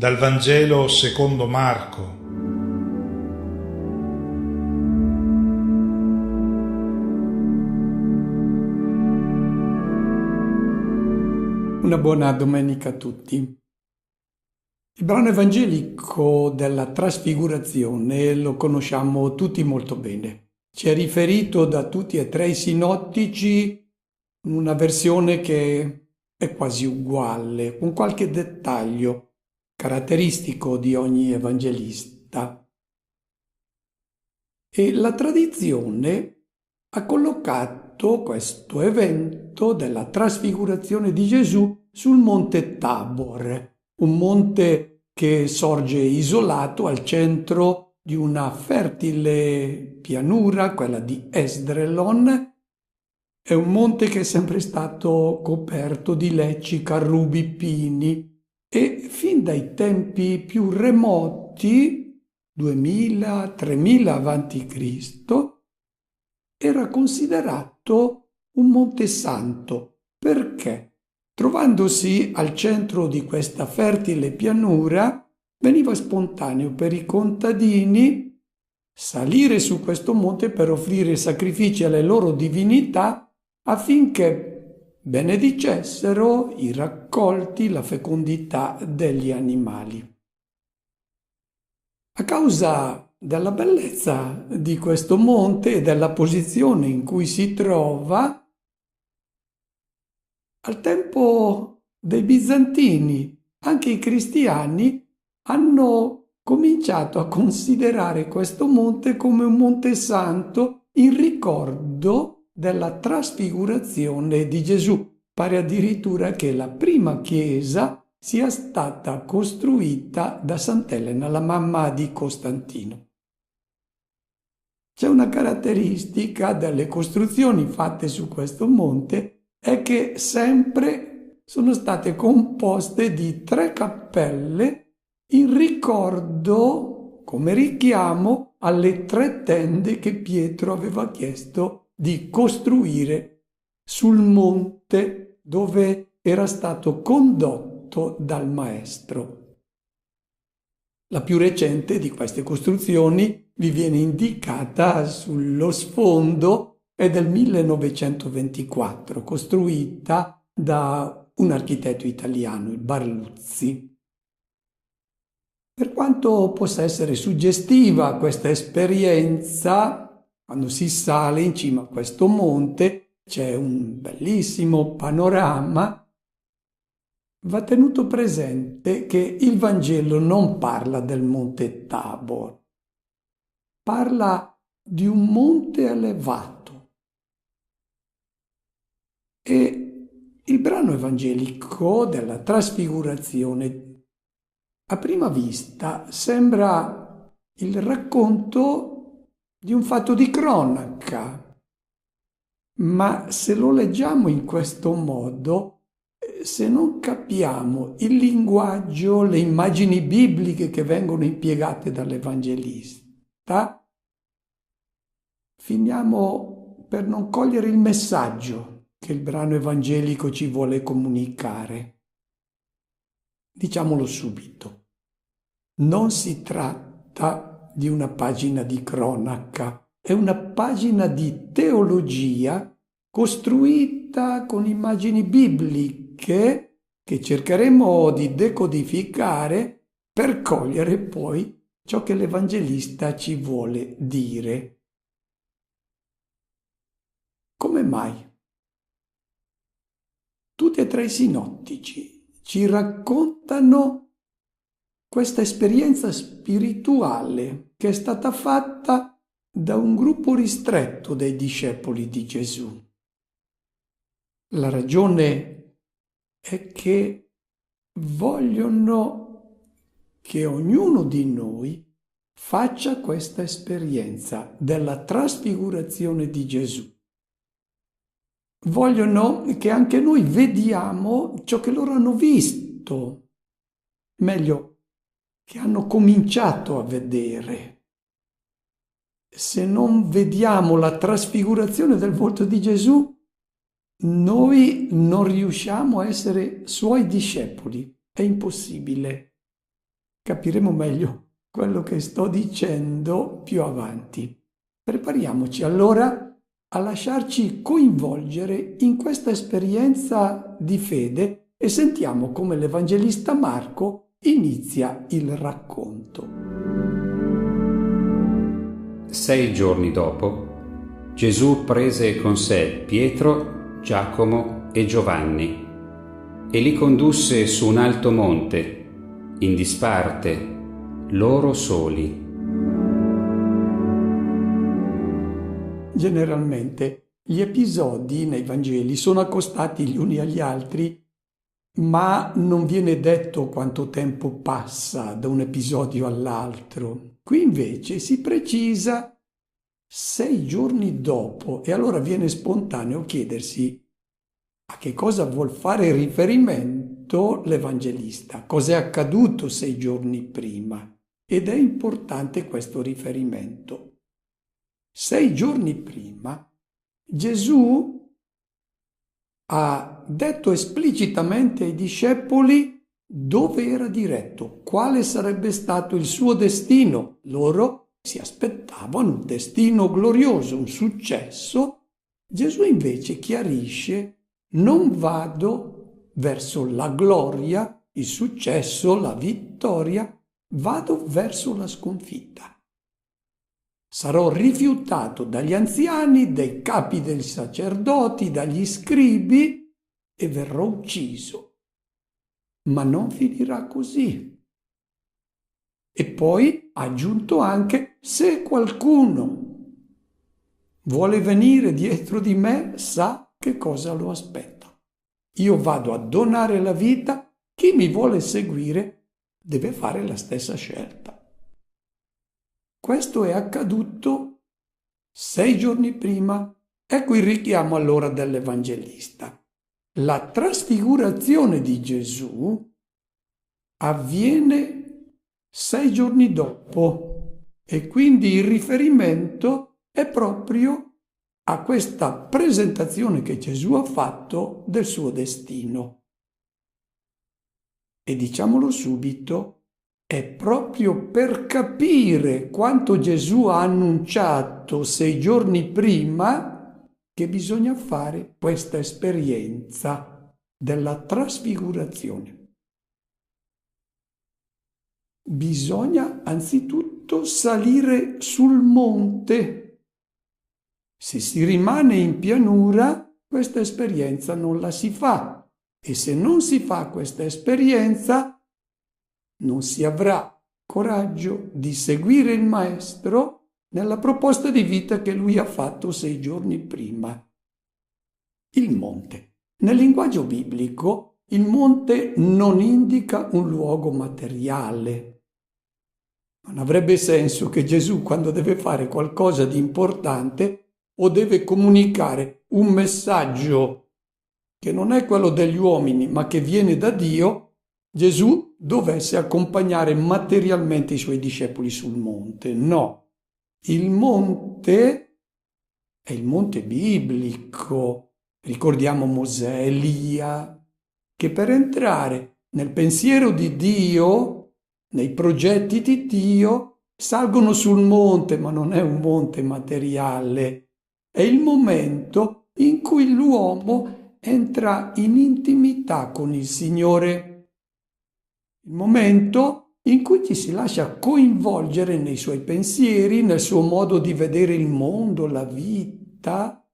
Dal Vangelo secondo Marco. Una buona domenica a tutti. Il brano evangelico della Trasfigurazione lo conosciamo tutti molto bene. Ci è riferito da tutti e tre i sinottici in una versione che è quasi uguale, con qualche dettaglio caratteristico di ogni evangelista. E la tradizione ha collocato questo evento della trasfigurazione di Gesù sul monte Tabor, un monte che sorge isolato al centro di una fertile pianura, quella di Esdraelon. È un monte che è sempre stato coperto di lecci, carrubi, pini e fin dai tempi più remoti, 2000-3000 avanti Cristo, era considerato un monte santo. Perché? Trovandosi al centro di questa fertile pianura, veniva spontaneo per i contadini salire su questo monte per offrire sacrifici alle loro divinità affinché benedicessero i raccolti, la fecondità degli animali. A causa della bellezza di questo monte e della posizione in cui si trova, al tempo dei bizantini, anche i cristiani hanno cominciato a considerare questo monte come un monte santo in ricordo della trasfigurazione di Gesù. Pare addirittura che la prima chiesa sia stata costruita da Sant'Elena, la mamma di Costantino. C'è una caratteristica delle costruzioni fatte su questo monte, è che sempre sono state composte di 3 cappelle in ricordo, come richiamo, alle 3 tende che Pietro aveva chiesto di costruire sul monte dove era stato condotto dal maestro. La più recente di queste costruzioni vi viene indicata sullo sfondo, è del 1924, costruita da un architetto italiano, il Barluzzi. Per quanto possa essere suggestiva questa esperienza, quando si sale in cima a questo monte c'è un bellissimo panorama. Va tenuto presente che il Vangelo non parla del monte Tabor, parla di un monte elevato. E il brano evangelico della Trasfigurazione a prima vista sembra il racconto di un fatto di cronaca, ma se lo leggiamo in questo modo, se non capiamo il linguaggio, le immagini bibliche che vengono impiegate dall'Evangelista, finiamo per non cogliere il messaggio che il brano evangelico ci vuole comunicare. Diciamolo subito, non si tratta di una pagina di cronaca, è una pagina di teologia costruita con immagini bibliche che cercheremo di decodificare per cogliere poi ciò che l'Evangelista ci vuole dire. Come mai? Tutti e 3 i sinottici ci raccontano questa esperienza spirituale che è stata fatta da un gruppo ristretto dei discepoli di Gesù. La ragione è che vogliono che ognuno di noi faccia questa esperienza della trasfigurazione di Gesù. Vogliono che anche noi vediamo ciò che loro hanno visto, meglio, che hanno cominciato a vedere. Se non vediamo la trasfigurazione del volto di Gesù, noi non riusciamo a essere suoi discepoli. È impossibile. capiremo meglio quello che sto dicendo più avanti. Prepariamoci allora a lasciarci coinvolgere in questa esperienza di fede e sentiamo come l'Evangelista Marco inizia il racconto. 6 giorni dopo, Gesù prese con sé Pietro, Giacomo e Giovanni e li condusse su un alto monte, in disparte, loro soli. Generalmente gli episodi nei Vangeli sono accostati gli uni agli altri, ma non viene detto quanto tempo passa da un episodio all'altro. Qui invece si precisa 6 giorni dopo e allora viene spontaneo chiedersi a che cosa vuol fare riferimento l'Evangelista, cos'è accaduto 6 giorni prima. Ed è importante questo riferimento. 6 giorni prima Gesù ha detto esplicitamente ai discepoli dove era diretto, quale sarebbe stato il suo destino. Loro si aspettavano un destino glorioso, un successo. Gesù invece chiarisce: non vado verso la gloria, il successo, la vittoria, vado verso la sconfitta. Sarò rifiutato dagli anziani, dai capi dei sacerdoti, dagli scribi e verrò ucciso. Ma non finirà così. E poi ha aggiunto anche: se qualcuno vuole venire dietro di me, sa che cosa lo aspetta. Io vado a donare la vita, chi mi vuole seguire deve fare la stessa scelta. Questo è accaduto 6 giorni prima. Ecco il richiamo allora dell'Evangelista. La trasfigurazione di Gesù avviene 6 giorni dopo e quindi il riferimento è proprio a questa presentazione che Gesù ha fatto del suo destino. E diciamolo subito, è proprio per capire quanto Gesù ha annunciato 6 giorni prima che bisogna fare questa esperienza della trasfigurazione. Bisogna anzitutto salire sul monte. Se si rimane in pianura, questa esperienza non la si fa. E se non si fa questa esperienza, non si avrà coraggio di seguire il Maestro nella proposta di vita che lui ha fatto 6 giorni prima. Il monte. Nel linguaggio biblico, il monte non indica un luogo materiale. Non avrebbe senso che Gesù, quando deve fare qualcosa di importante o deve comunicare un messaggio che non è quello degli uomini, ma che viene da Dio, Gesù dovesse accompagnare materialmente i suoi discepoli sul monte. No, il monte è il monte biblico. Ricordiamo Mosè, Elia, che per entrare nel pensiero di Dio, nei progetti di Dio, salgono sul monte, ma non è un monte materiale. È il momento in cui l'uomo entra in intimità con il Signore. Il momento in cui ci si lascia coinvolgere nei suoi pensieri, nel suo modo di vedere il mondo, la vita,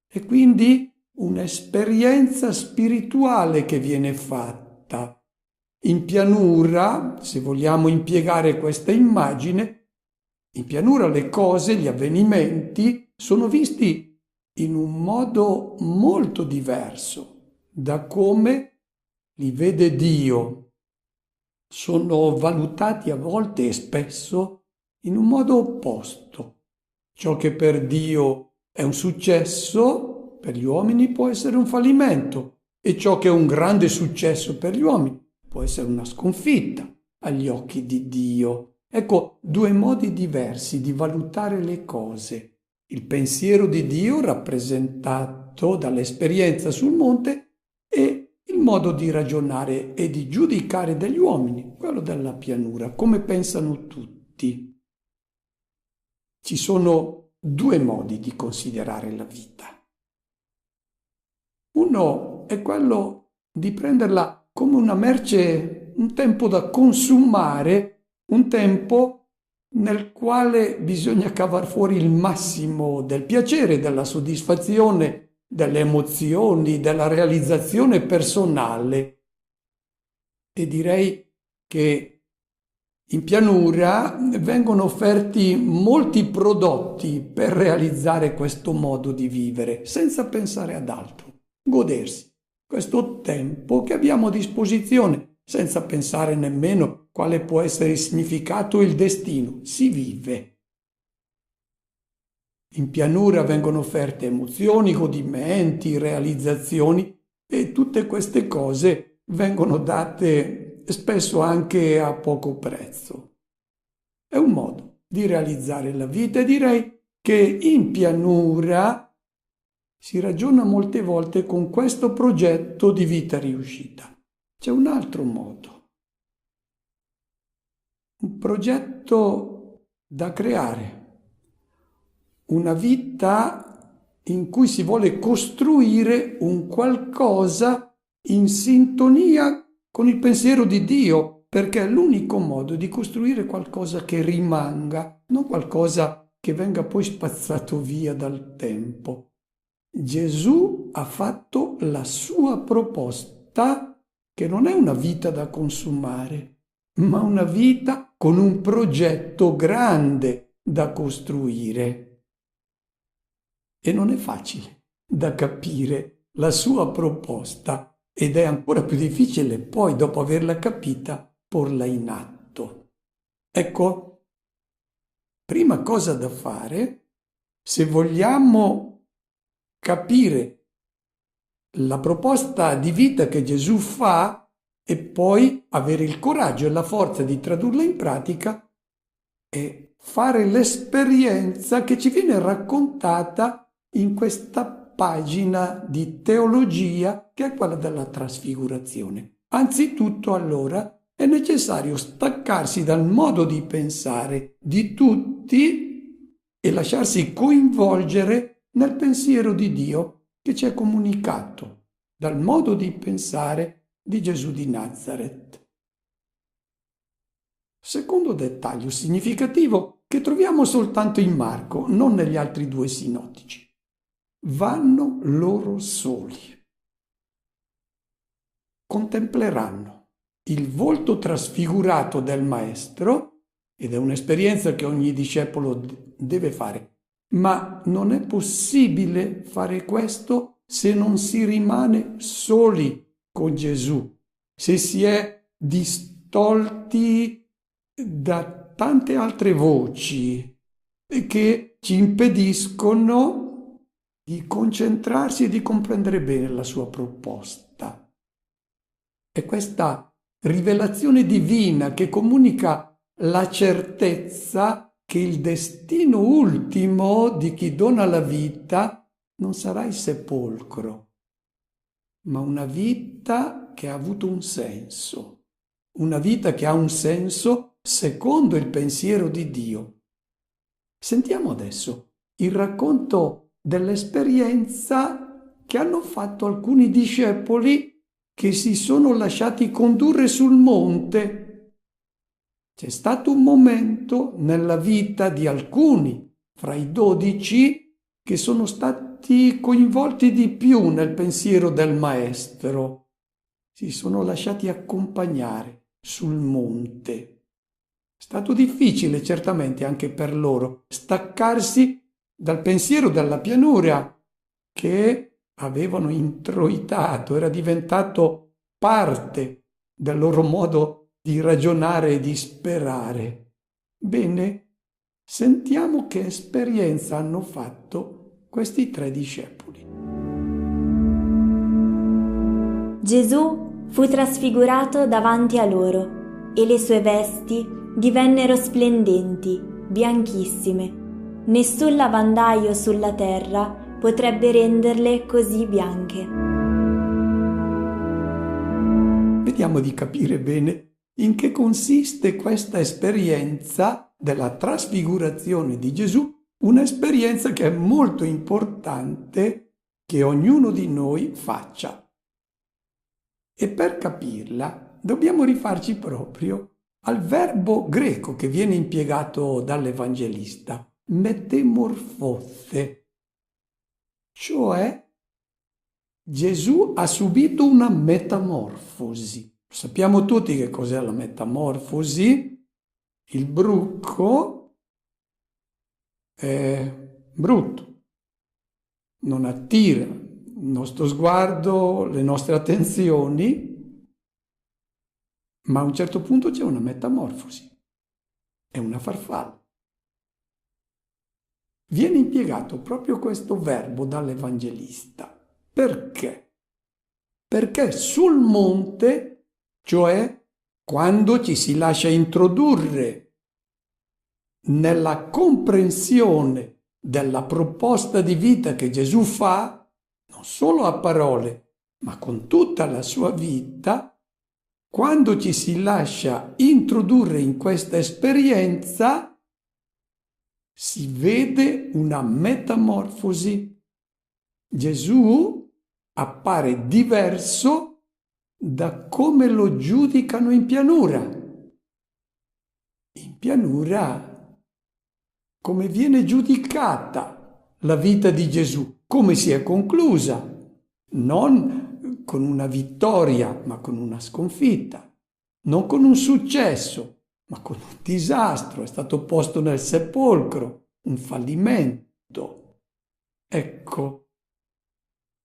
e quindi un'esperienza spirituale che viene fatta. In pianura, se vogliamo impiegare questa immagine, in pianura le cose, gli avvenimenti sono visti in un modo molto diverso da come li vede Dio. Sono valutati a volte e spesso in un modo opposto. Ciò che per Dio è un successo, per gli uomini può essere un fallimento, e ciò che è un grande successo per gli uomini può essere una sconfitta agli occhi di Dio. Ecco, 2 modi diversi di valutare le cose. Il pensiero di Dio rappresentato dall'esperienza sul monte e il modo di ragionare e di giudicare degli uomini, quello della pianura, come pensano tutti. Ci sono due modi di considerare la vita. Uno è quello di prenderla come una merce, un tempo da consumare, un tempo nel quale bisogna cavar fuori il massimo del piacere, della soddisfazione, delle emozioni, della realizzazione personale. E direi che in pianura vengono offerti molti prodotti per realizzare questo modo di vivere, senza pensare ad altro, godersi questo tempo che abbiamo a disposizione, senza pensare nemmeno quale può essere il significato e il destino. Si vive. In pianura vengono offerte emozioni, godimenti, realizzazioni e tutte queste cose vengono date spesso anche a poco prezzo. È un modo di realizzare la vita e direi che in pianura si ragiona molte volte con questo progetto di vita riuscita. C'è un altro modo, un progetto da creare, una vita in cui si vuole costruire un qualcosa in sintonia con il pensiero di Dio, perché è l'unico modo di costruire qualcosa che rimanga, non qualcosa che venga poi spazzato via dal tempo. Gesù ha fatto la sua proposta, che non è una vita da consumare, ma una vita con un progetto grande da costruire. E non è facile da capire la sua proposta ed è ancora più difficile poi, dopo averla capita, porla in atto. Ecco, prima cosa da fare, se vogliamo capire la proposta di vita che Gesù fa e poi avere il coraggio e la forza di tradurla in pratica e fare l'esperienza che ci viene raccontata in questa pagina di teologia che è quella della trasfigurazione. Anzitutto allora è necessario staccarsi dal modo di pensare di tutti e lasciarsi coinvolgere nel pensiero di Dio che ci è comunicato dal modo di pensare di Gesù di Nazareth. Secondo dettaglio significativo che troviamo soltanto in Marco, non negli altri due sinottici. Vanno loro soli. Contempleranno il volto trasfigurato del Maestro, ed è un'esperienza che ogni discepolo deve fare. Ma non è possibile fare questo se non si rimane soli con Gesù, se si è distolti da tante altre voci che ci impediscono di concentrarsi e di comprendere bene la sua proposta. È questa rivelazione divina che comunica la certezza che il destino ultimo di chi dona la vita non sarà il sepolcro, ma una vita che ha avuto un senso, una vita che ha un senso secondo il pensiero di Dio. Sentiamo adesso il racconto dell'esperienza che hanno fatto alcuni discepoli che si sono lasciati condurre sul monte. C'è stato un momento nella vita di alcuni fra i 12 che sono stati coinvolti di più nel pensiero del Maestro. Si sono lasciati accompagnare sul monte. È stato difficile certamente anche per loro staccarsi dal pensiero della pianura che avevano introitato, era diventato parte del loro modo di ragionare e di sperare. Bene, sentiamo che esperienza hanno fatto questi 3 discepoli. Gesù fu trasfigurato davanti a loro e le sue vesti divennero splendenti, bianchissime. Nessun lavandaio sulla terra potrebbe renderle così bianche. vediamo di capire bene in che consiste questa esperienza della trasfigurazione di Gesù, un'esperienza che è molto importante che ognuno di noi faccia. E per capirla dobbiamo rifarci proprio al verbo greco che viene impiegato dall'Evangelista, metamorfose, cioè Gesù ha subito una metamorfosi. Sappiamo tutti che cos'è la metamorfosi. Il bruco è brutto, non attira il nostro sguardo, le nostre attenzioni, ma a un certo punto c'è una metamorfosi, è una farfalla. Viene impiegato proprio questo verbo dall'Evangelista. Perché? Perché sul monte, cioè quando ci si lascia introdurre nella comprensione della proposta di vita che Gesù fa, non solo a parole, ma con tutta la sua vita, quando ci si lascia introdurre in questa esperienza, si vede una metamorfosi. Gesù appare diverso da come lo giudicano in pianura. In pianura, come viene giudicata la vita di Gesù, come si è conclusa, non con una vittoria, ma con una sconfitta, non con un successo, ma con un disastro, è stato posto nel sepolcro, un fallimento. Ecco,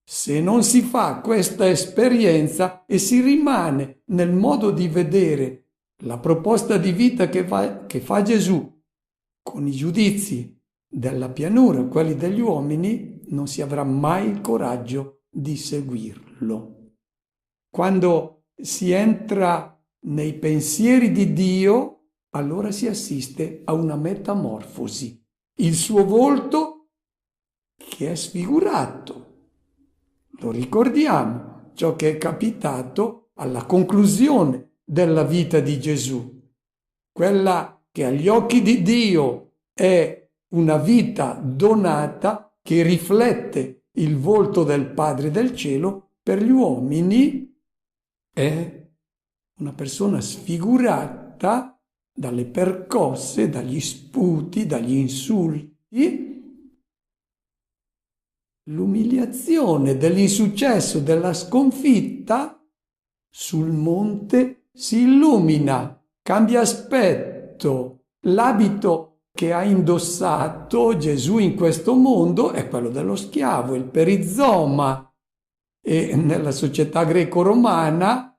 se non si fa questa esperienza e si rimane nel modo di vedere la proposta di vita che fa Gesù con i giudizi della pianura, quelli degli uomini, non si avrà mai il coraggio di seguirlo. Quando si entra nei pensieri di Dio, allora si assiste a una metamorfosi. Il suo volto che è sfigurato. Lo ricordiamo, ciò che è capitato alla conclusione della vita di Gesù. Quella che agli occhi di Dio è una vita donata che riflette il volto del Padre del cielo, per gli uomini è una persona sfigurata dalle percosse, dagli sputi, dagli insulti. L'umiliazione dell'insuccesso, della sconfitta, sul monte si illumina, cambia aspetto. L'abito che ha indossato Gesù in questo mondo è quello dello schiavo, il perizoma. E nella società greco-romana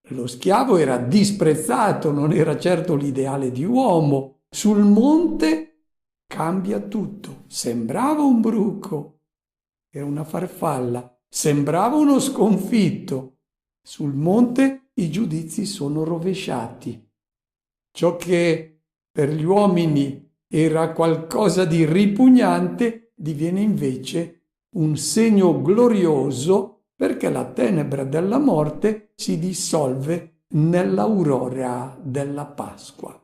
lo schiavo era disprezzato, non era certo l'ideale di uomo. Sul monte cambia tutto. Sembrava un bruco, era una farfalla, sembrava uno sconfitto. Sul monte i giudizi sono rovesciati. Ciò che per gli uomini era qualcosa di ripugnante diviene invece un segno glorioso, perché la tenebra della morte si dissolve nell'aurora della Pasqua.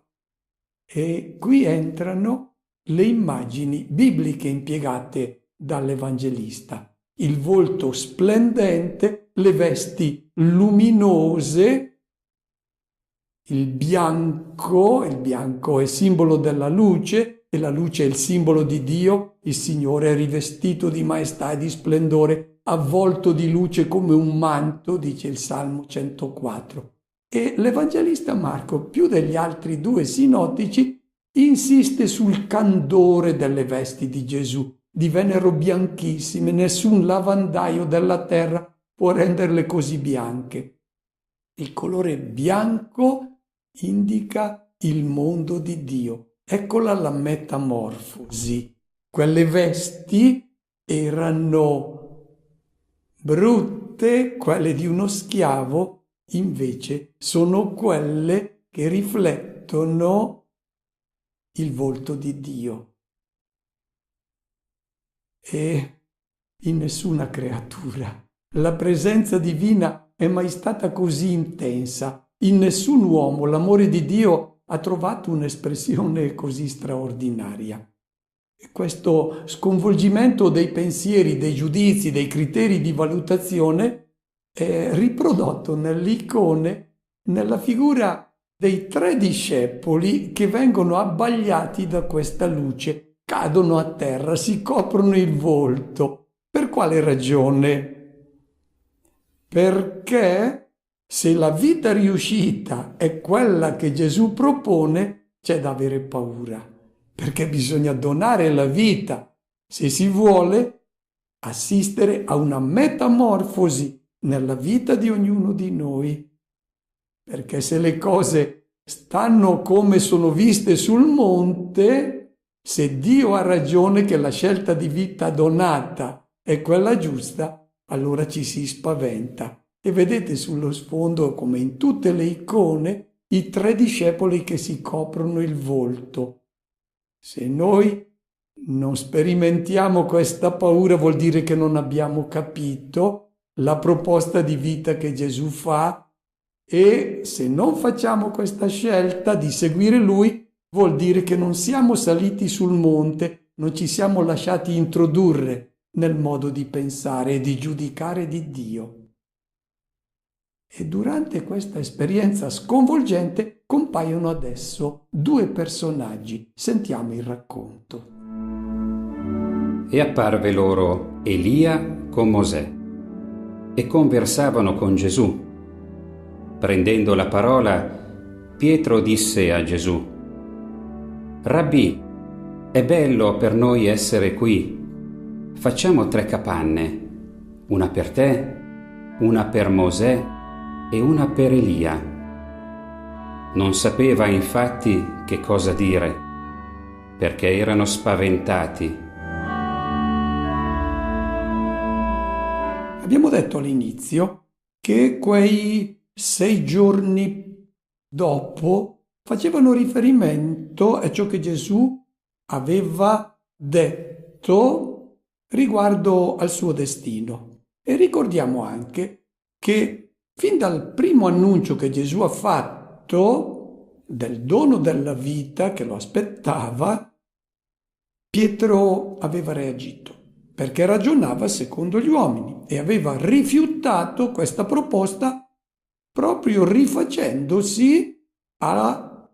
E qui entrano le immagini bibliche impiegate dall'Evangelista. Il volto splendente, le vesti luminose, il bianco è simbolo della luce e la luce è il simbolo di Dio. Il Signore è rivestito di maestà e di splendore, avvolto di luce come un manto, dice il Salmo 104. E l'Evangelista Marco, più degli altri due sinottici, insiste sul candore delle vesti di Gesù. Divennero bianchissime, nessun lavandaio della terra può renderle così bianche. Il colore bianco indica il mondo di Dio. Eccola la metamorfosi. Quelle vesti erano brutte, quelle di uno schiavo invece sono quelle che riflettono il volto di Dio. E in nessuna creatura la presenza divina è mai stata così intensa. In nessun uomo l'amore di Dio ha trovato un'espressione così straordinaria. E questo sconvolgimento dei pensieri, dei giudizi, dei criteri di valutazione è riprodotto nelle icone, nella figura dei 3 discepoli che vengono abbagliati da questa luce, cadono a terra, si coprono il volto. Per quale ragione? Perché se la vita riuscita è quella che Gesù propone, c'è da avere paura, perché bisogna donare la vita se si vuole assistere a una metamorfosi nella vita di ognuno di noi. Perché se le cose stanno come sono viste sul monte, se Dio ha ragione che la scelta di vita donata è quella giusta, allora ci si spaventa. E vedete sullo sfondo, come in tutte le icone, i 3 discepoli che si coprono il volto. Se noi non sperimentiamo questa paura, vuol dire che non abbiamo capito la proposta di vita che Gesù fa, e se non facciamo questa scelta di seguire Lui, vuol dire che non siamo saliti sul monte, non ci siamo lasciati introdurre nel modo di pensare e di giudicare di Dio. E durante questa esperienza sconvolgente compaiono adesso 2 personaggi. Sentiamo il racconto. E apparve loro Elia con Mosè, e conversavano con Gesù. Prendendo la parola, Pietro disse a Gesù: Rabbì, è bello per noi essere qui. Facciamo 3 capanne, una per te, una per Mosè e una per Elia. Non sapeva infatti che cosa dire, perché erano spaventati. Abbiamo detto all'inizio che quei 6 giorni dopo facevano riferimento a ciò che Gesù aveva detto riguardo al suo destino. E ricordiamo anche che fin dal primo annuncio che Gesù ha fatto del dono della vita che lo aspettava, Pietro aveva reagito, perché ragionava secondo gli uomini e aveva rifiutato questa proposta proprio rifacendosi a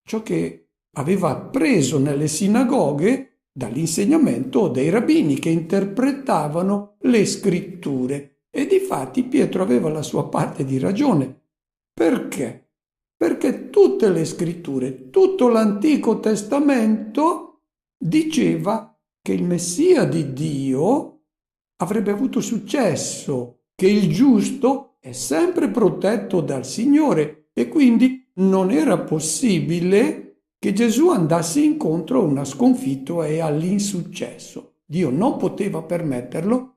ciò che aveva appreso nelle sinagoghe dall'insegnamento dei rabbini che interpretavano le scritture. E difatti Pietro aveva la sua parte di ragione. Perché? Perché tutte le scritture, tutto l'Antico Testamento diceva che il Messia di Dio avrebbe avuto successo, che il giusto è sempre protetto dal Signore e quindi non era possibile che Gesù andasse incontro a una sconfitta e all'insuccesso. Dio non poteva permetterlo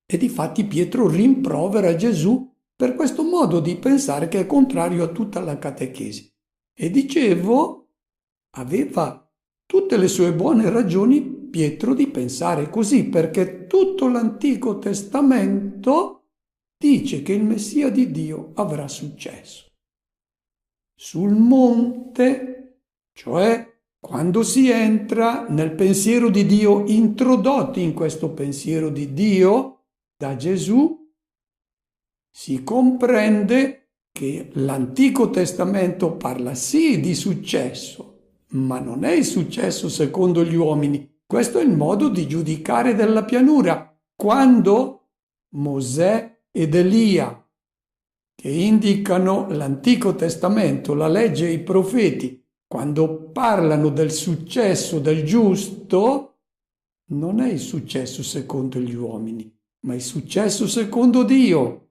e difatti Pietro rimprovera Gesù per questo modo di pensare che è contrario a tutta la catechesi. E dicevo, aveva tutte le sue buone ragioni Pietro di pensare così, perché tutto l'Antico Testamento dice che il Messia di Dio avrà successo. Sul monte, cioè quando si entra nel pensiero di Dio, introdotti in questo pensiero di Dio da Gesù, si comprende che l'Antico Testamento parla sì di successo, ma non è il successo secondo gli uomini. Questo è il modo di giudicare della pianura. Quando Mosè ed Elia, che indicano l'Antico Testamento, la legge e i profeti, quando parlano del successo del giusto, non è il successo secondo gli uomini, ma il successo secondo Dio.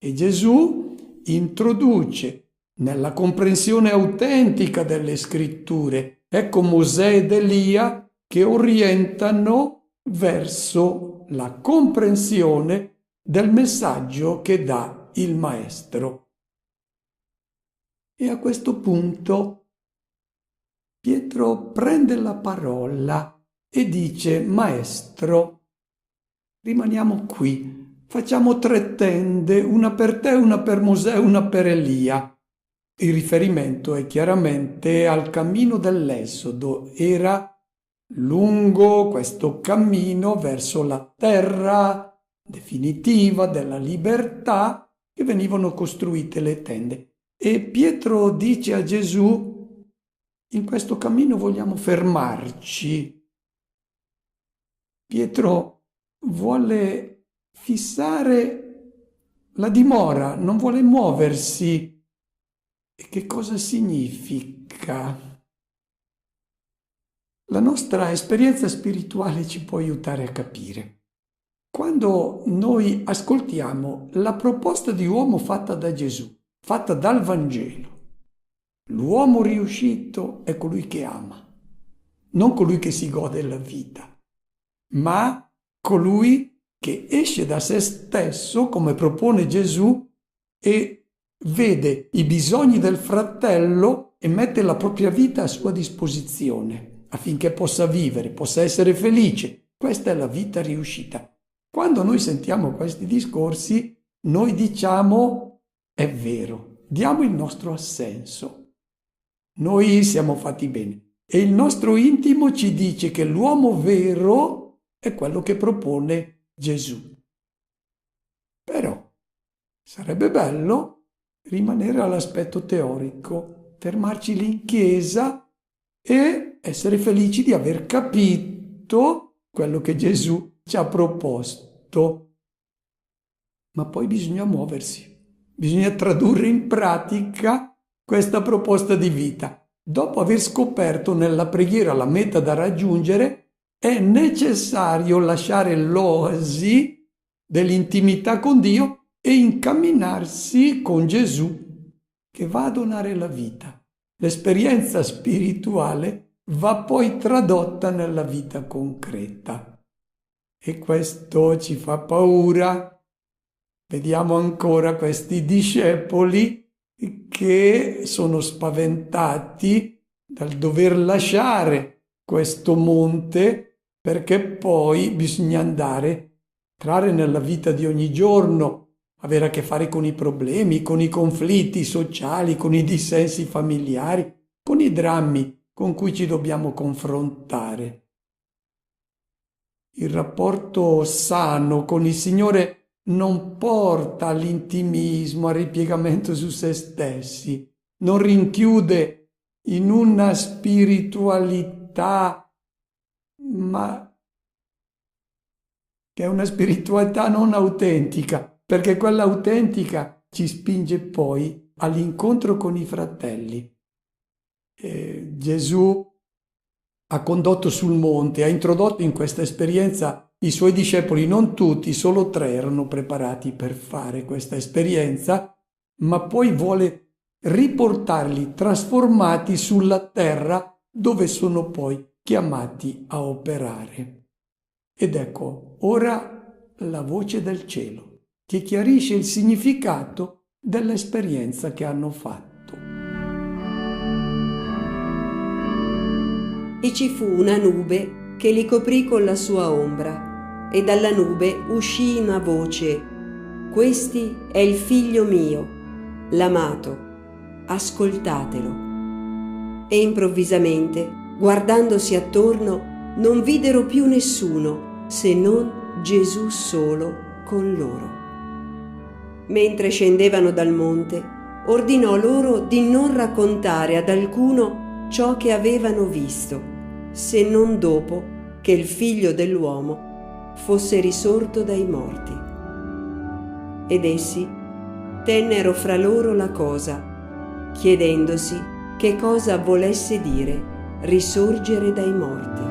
E Gesù introduce nella comprensione autentica delle scritture, ecco Mosè ed Elia che orientano verso la comprensione del messaggio che dà il Maestro. E a questo punto Pietro prende la parola e dice: Maestro, rimaniamo qui, facciamo 3 tende, una per te, una per Mosè, una per Elia. Il riferimento è chiaramente al cammino dell'Esodo. Era lungo questo cammino verso la terra definitiva della libertà, che venivano costruite le tende. E Pietro dice a Gesù: in questo cammino vogliamo fermarci. Pietro vuole fissare la dimora, non vuole muoversi. E che cosa significa? La nostra esperienza spirituale ci può aiutare a capire. Quando noi ascoltiamo la proposta di uomo fatta da Gesù, fatta dal Vangelo, l'uomo riuscito è colui che ama, non colui che si gode la vita, ma colui che esce da se stesso, come propone Gesù, e vede i bisogni del fratello e mette la propria vita a sua disposizione affinché possa vivere, possa essere felice. Questa è la vita riuscita. Quando noi sentiamo questi discorsi, noi diciamo: è vero, diamo il nostro assenso. Noi siamo fatti bene e il nostro intimo ci dice che l'uomo vero è quello che propone Gesù. Però sarebbe bello rimanere all'aspetto teorico, fermarci lì in chiesa e essere felici di aver capito quello che Gesù ci ha proposto. Ma poi bisogna muoversi, bisogna tradurre in pratica questa proposta di vita. Dopo aver scoperto nella preghiera la meta da raggiungere, è necessario lasciare l'oasi dell'intimità con Dio e incamminarsi con Gesù, che va a donare la vita. L'esperienza spirituale va poi tradotta nella vita concreta. E questo ci fa paura. Vediamo ancora questi discepoli che sono spaventati dal dover lasciare questo monte, perché poi bisogna entrare nella vita di ogni giorno, avere a che fare con i problemi, con i conflitti sociali, con i dissensi familiari, con i drammi con cui ci dobbiamo confrontare. Il rapporto sano con il Signore non porta all'intimismo, al ripiegamento su se stessi, non rinchiude in una spiritualità, ma che è una spiritualità non autentica, perché quella autentica ci spinge poi all'incontro con i fratelli. Gesù ha condotto sul monte, ha introdotto in questa esperienza i suoi discepoli. Non tutti, solo 3 erano preparati per fare questa esperienza, ma poi vuole riportarli trasformati sulla terra dove sono poi chiamati a operare. Ed ecco, ora la voce del cielo che chiarisce il significato dell'esperienza che hanno fatto. E ci fu una nube che li coprì con la sua ombra, e dalla nube uscì una voce: «Questi è il figlio mio, l'amato, ascoltatelo». E improvvisamente, guardandosi attorno, non videro più nessuno se non Gesù solo con loro. Mentre scendevano dal monte, ordinò loro di non raccontare ad alcuno ciò che avevano visto, se non dopo che il Figlio dell'uomo fosse risorto dai morti. Ed essi tennero fra loro la cosa, chiedendosi che cosa volesse dire risorgere dai morti.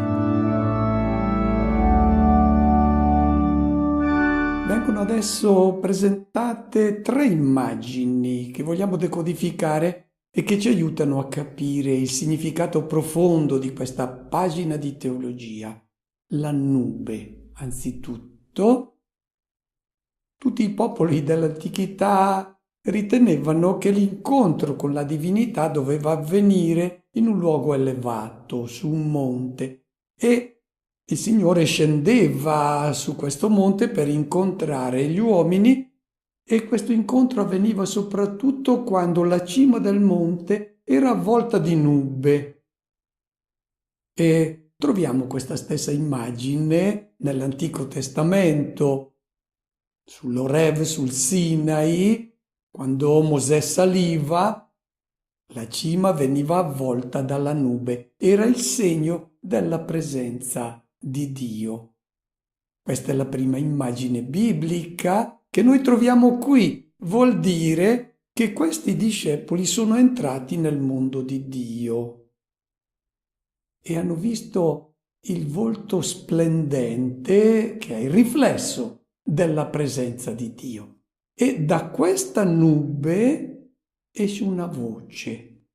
Vengono adesso presentate 3 immagini che vogliamo decodificare e che ci aiutano a capire il significato profondo di questa pagina di teologia. La nube, anzitutto. Tutti i popoli dell'antichità ritenevano che l'incontro con la divinità doveva avvenire in un luogo elevato, su un monte, e il Signore scendeva su questo monte per incontrare gli uomini e questo incontro avveniva soprattutto quando la cima del monte era avvolta di nube. E troviamo questa stessa immagine nell'Antico Testamento, sull'Orev, sul Sinai, quando Mosè saliva, la cima veniva avvolta dalla nube. Era il segno della presenza di Dio. Questa è la prima immagine biblica che noi troviamo qui. Vuol dire che questi discepoli sono entrati nel mondo di Dio e hanno visto il volto splendente che è il riflesso della presenza di Dio. E da questa nube esce una voce.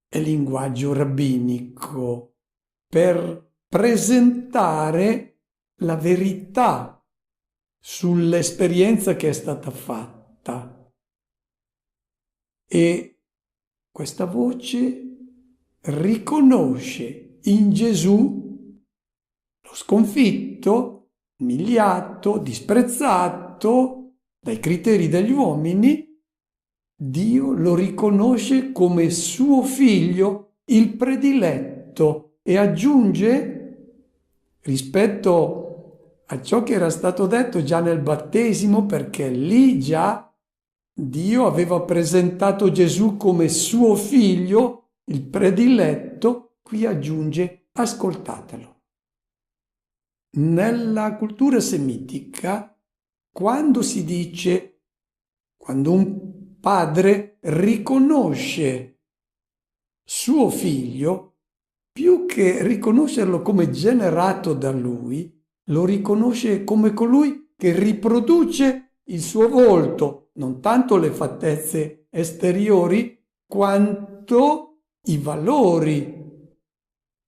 È linguaggio rabbinico per presentare la verità sull'esperienza che è stata fatta. E questa voce riconosce in Gesù lo sconfitto, umiliato, disprezzato dai criteri degli uomini. Dio lo riconosce come suo figlio, il prediletto, e aggiunge, rispetto a ciò che era stato detto già nel battesimo, perché lì già Dio aveva presentato Gesù come suo figlio, il prediletto, qui aggiunge: ascoltatelo. Nella cultura semitica, quando si dice, quando un padre riconosce suo figlio, più che riconoscerlo come generato da lui, lo riconosce come colui che riproduce il suo volto, non tanto le fattezze esteriori, quanto i valori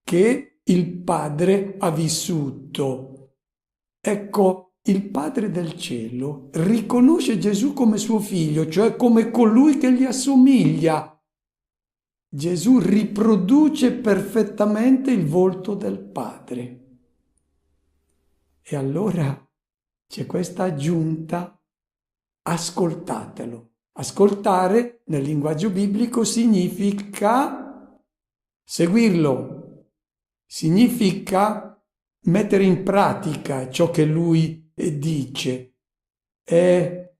che il padre ha vissuto. Ecco, il Padre del cielo riconosce Gesù come suo figlio, cioè come colui che gli assomiglia. Gesù riproduce perfettamente il volto del Padre. E allora c'è questa aggiunta: ascoltatelo. Ascoltare nel linguaggio biblico significa seguirlo, significa mettere in pratica ciò che lui dice. È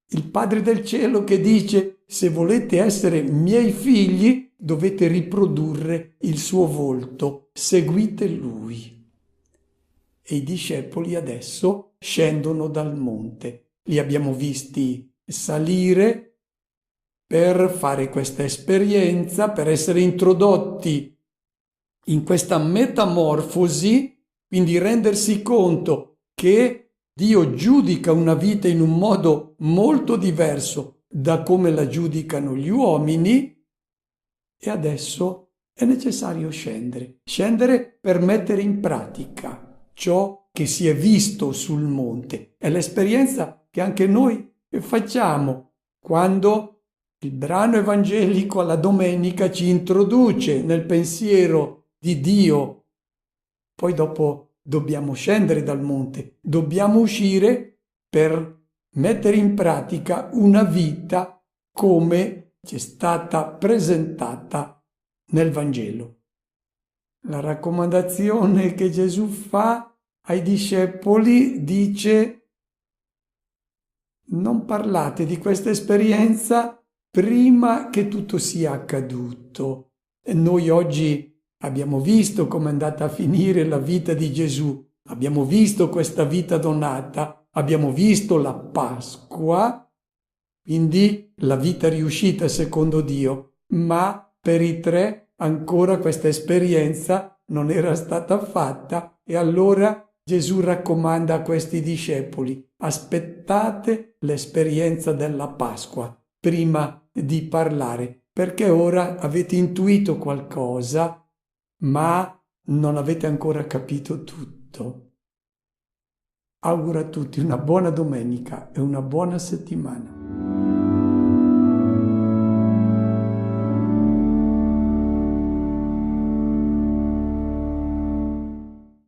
il Padre del cielo che dice: se volete essere miei figli, dovete riprodurre il suo volto, seguite lui. E i discepoli adesso scendono dal monte. Li abbiamo visti salire per fare questa esperienza, per essere introdotti in questa metamorfosi, quindi rendersi conto che Dio giudica una vita in un modo molto diverso da come la giudicano gli uomini, e adesso è necessario scendere per mettere in pratica ciò che si è visto sul monte. È l'esperienza che anche noi facciamo quando il brano evangelico alla domenica ci introduce nel pensiero di Dio. Poi dopo dobbiamo scendere dal monte, dobbiamo uscire per mettere in pratica una vita come ci è stata presentata nel Vangelo. La raccomandazione che Gesù fa ai discepoli dice: non parlate di questa esperienza prima che tutto sia accaduto. E noi oggi abbiamo visto come è andata a finire la vita di Gesù, abbiamo visto questa vita donata, abbiamo visto la Pasqua, quindi la vita riuscita secondo Dio, ma per i tre ancora questa esperienza non era stata fatta, e allora Gesù raccomanda a questi discepoli: aspettate l'esperienza della Pasqua prima di parlare, perché ora avete intuito qualcosa, ma non avete ancora capito tutto. Auguro a tutti una buona domenica e una buona settimana.